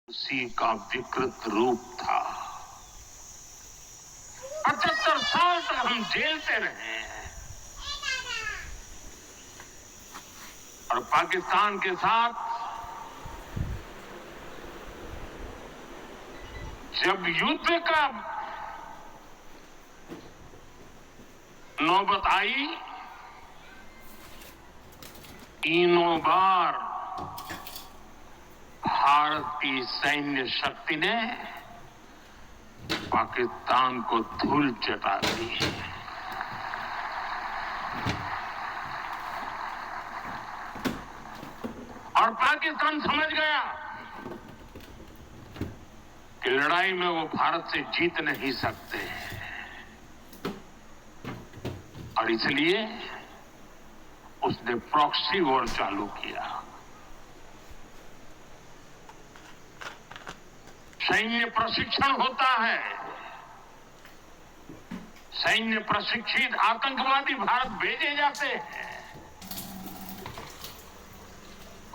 उसी का विकृत रूप था। 75 साल तक हम झेलते रहे हैं और पाकिस्तान के साथ जब युद्ध का नौबत आई, तीनों बार भारत की सैन्य शक्ति ने पाकिस्तान को धूल चटा दी। और पाकिस्तान समझ गया कि लड़ाई में वो भारत से जीत नहीं सकते, और इसलिए उसने प्रॉक्सी वॉर चालू किया। सैन्य प्रशिक्षण होता है, सैन्य प्रशिक्षित आतंकवादी भारत भेजे जाते हैं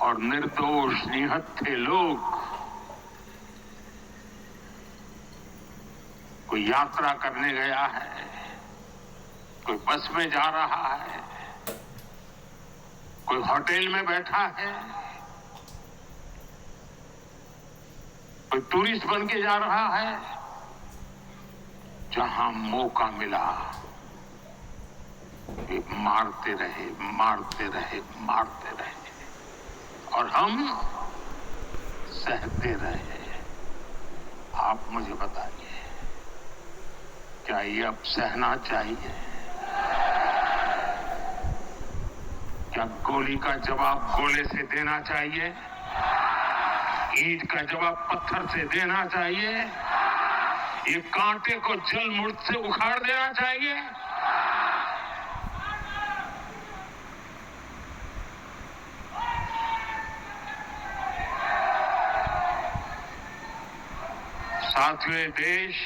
और निर्दोष निहत्थे लोग कोई यात्रा करने गया है, कोई बस में जा रहा है, कोई होटल में बैठा है, कोई टूरिस्ट बन के जा रहा है, जहां मौका मिला वे मारते रहे, मारते रहे, मारते रहे और हम सहते रहे। आप मुझे बताइए, क्या ये अब सहना चाहिए? क्या गोली का जवाब गोले से देना चाहिए? ईंट का जवाब पत्थर से देना चाहिए? ये कांटे को जल मुर्द से उखाड़ देना चाहिए? साथियों, देश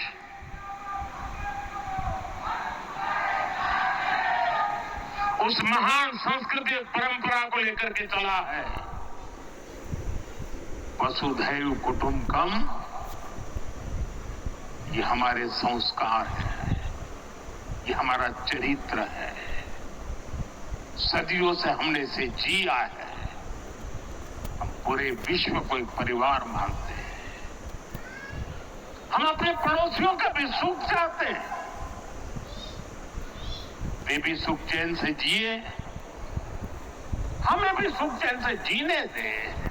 उस महान संस्कृति और परंपरा को लेकर के चला है, वसुधैव कुटुंबकम। ये हमारे संस्कार है, ये हमारा चरित्र है, सदियों से हमने इसे जिया है। हम पूरे विश्व को एक परिवार मानते हैं। हम अपने पड़ोसियों का भी सुख चाहते हैं, वे भी सुख चैन से जिए, हमें भी सुख चैन से जीने दें।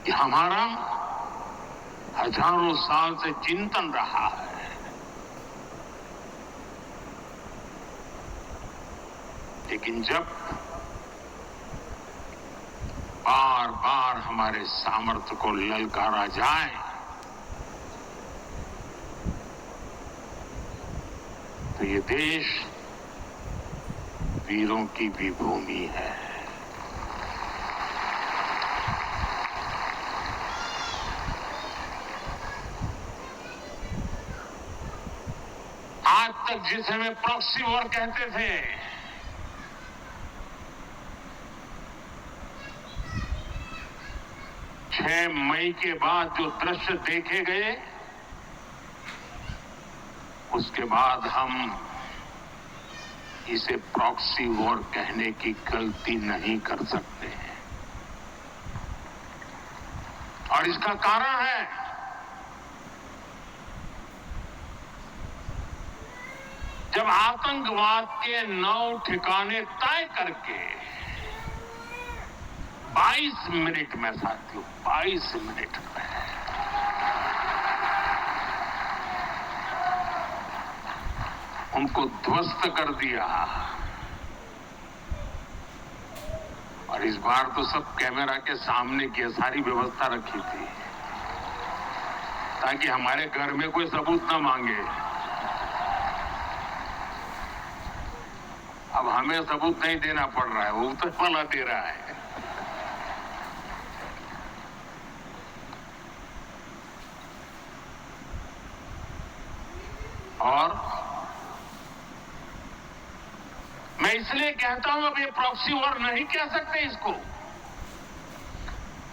ये हमारा हजारों साल से चिंतन रहा है, लेकिन जब बार बार हमारे सामर्थ्य को ललकारा जाए तो ये देश वीरों की भी भूमि है। आज तक जिसे हमें प्रॉक्सी वॉर कहते थे, 6 मई के बाद जो दृश्य देखे गए, उसके बाद हम इसे प्रॉक्सी वॉर कहने की गलती नहीं कर सकते हैं। और इसका कारण है जब आतंकवाद के 9 ठिकाने तय करके 22 मिनट में, साथियों 22 मिनट में उनको ध्वस्त कर दिया। और इस बार तो सब कैमरा के सामने की सारी व्यवस्था रखी थी ताकि हमारे घर में कोई सबूत ना मांगे। अब हमें सबूत नहीं देना पड़ रहा है, वो तो वाला दे रहा है। और मैं इसलिए कहता हूं, अब ये प्रॉक्सी वॉर नहीं कह सकते इसको।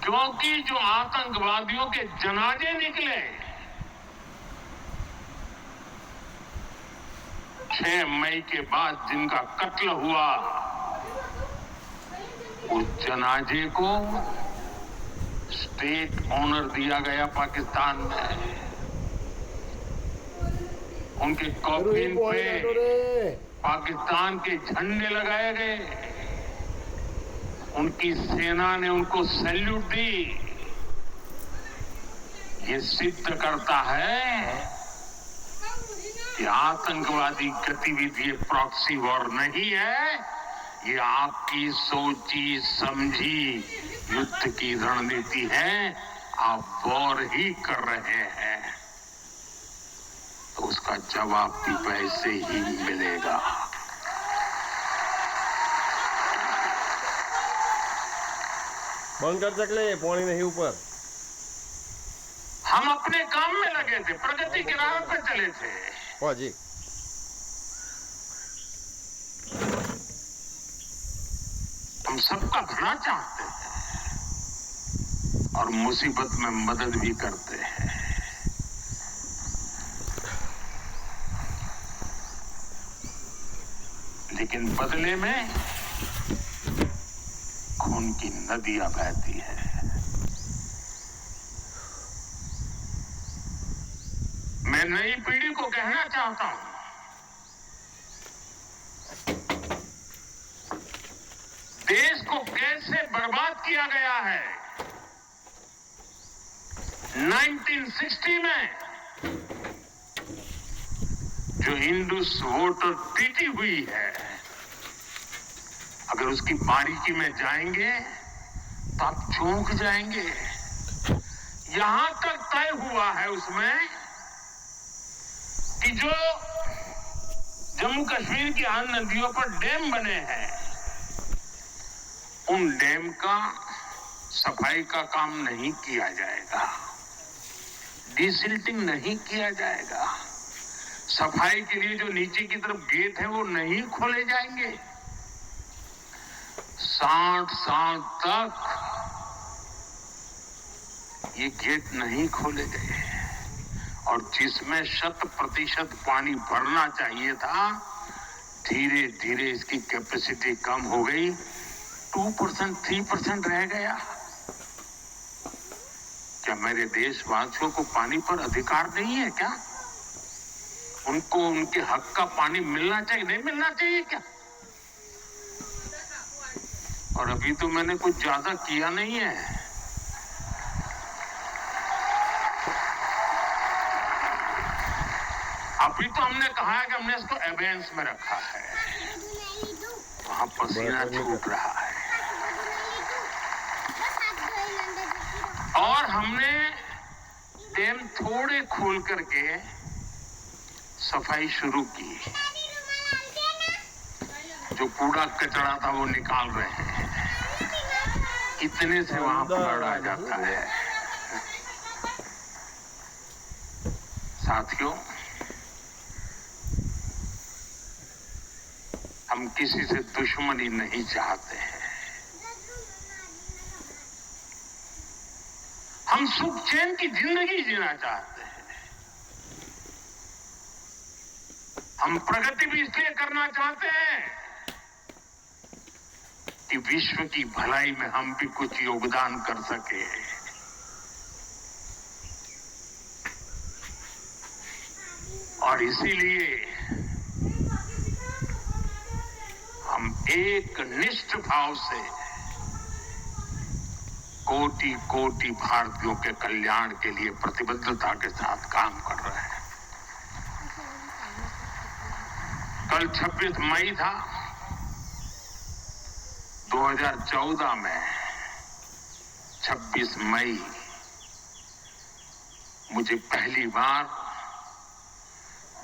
क्योंकि जो आतंकवादियों के जनाजे निकले 6 मई के बाद जिनका कत्ल हुआ, उस जनाजे को स्टेट ऑनर दिया गया पाकिस्तान में। उनके कॉफिन पे पाकिस्तान के झंडे लगाए गए। उनकी सेना ने उनको सैल्यूट दी। ये सिद्ध करता है कि आतंकवादी गतिविधि प्रॉक्सी वॉर नहीं है, ये आपकी सोची समझी युद्ध की रणनीति है। आप वॉर ही कर रहे हैं तो उसका जवाब भी वैसे ही मिलेगा। बंद कर सकले, पानी नहीं ऊपर। हम अपने काम में लगे थे, प्रगति के राह पर चले थे। हाँ जी। हम सबका भला चाहते हैं और मुसीबत में मदद भी करते हैं। लेकिन बदले में खून की नदियां बहती है। मैं नई पीढ़ी को कहना चाहता हूं, देश को कैसे बर्बाद किया गया है। 1960 में जो इंडस वाटर ट्रीटी हुई है, अगर उसकी बारीकी में जाएंगे तो आप चौंक जाएंगे। यहां तक तय हुआ है उसमें कि जो जम्मू कश्मीर की अन्य नदियों पर डैम बने हैं, उन डैम का सफाई का काम नहीं किया जाएगा, डिसिल्टिंग नहीं किया जाएगा। सफाई के लिए जो नीचे की तरफ गेट है वो नहीं खोले जाएंगे। 60 साल तक ये गेट नहीं खोले गए और जिसमें 100% पानी भरना चाहिए था, धीरे धीरे इसकी कैपेसिटी कम हो गई, 2% 3% रह गया। क्या मेरे देशवासियों को पानी पर अधिकार नहीं है क्या? उनको उनके हक का पानी मिलना चाहिए, नहीं मिलना चाहिए क्या? और अभी तो मैंने कुछ ज्यादा किया नहीं है। अभी तो हमने कहा है कि हमने इसको एबेंस में रखा है, वहां पसीना छूट रहा है। और हमने डैम थोड़े खोल करके सफाई शुरू की। जो कूड़ा कचरा था वो निकाल रहे हैं। इतने से वहां फ्लड आ जाता है। साथियों, हम किसी से दुश्मनी नहीं चाहते हैं। हम सुख चैन की जिंदगी जीना चाहते हैं। हम प्रगति भी इसलिए करना चाहते हैं कि विश्व की भलाई में हम भी कुछ योगदान कर सके। और इसीलिए हम एक निष्ठ भाव से कोटि कोटि भारतीयों के कल्याण के लिए प्रतिबद्धता के साथ काम कर रहे हैं। कल 26 मई था। 2014 में 26 मई मुझे पहली बार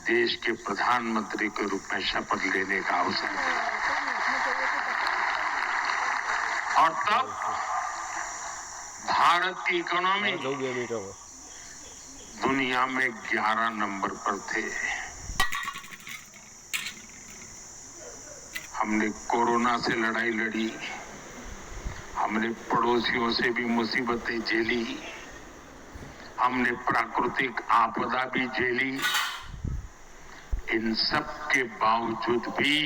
देश के प्रधानमंत्री के रूप में शपथ लेने का अवसर मिला। और तब भारत की इकोनॉमी दुनिया में 11 नंबर पर थे। हमने कोरोना से लड़ाई लड़ी, हमने पड़ोसियों से भी मुसीबतें झेली, हमने प्राकृतिक आपदा भी झेली। इन सब के बावजूद भी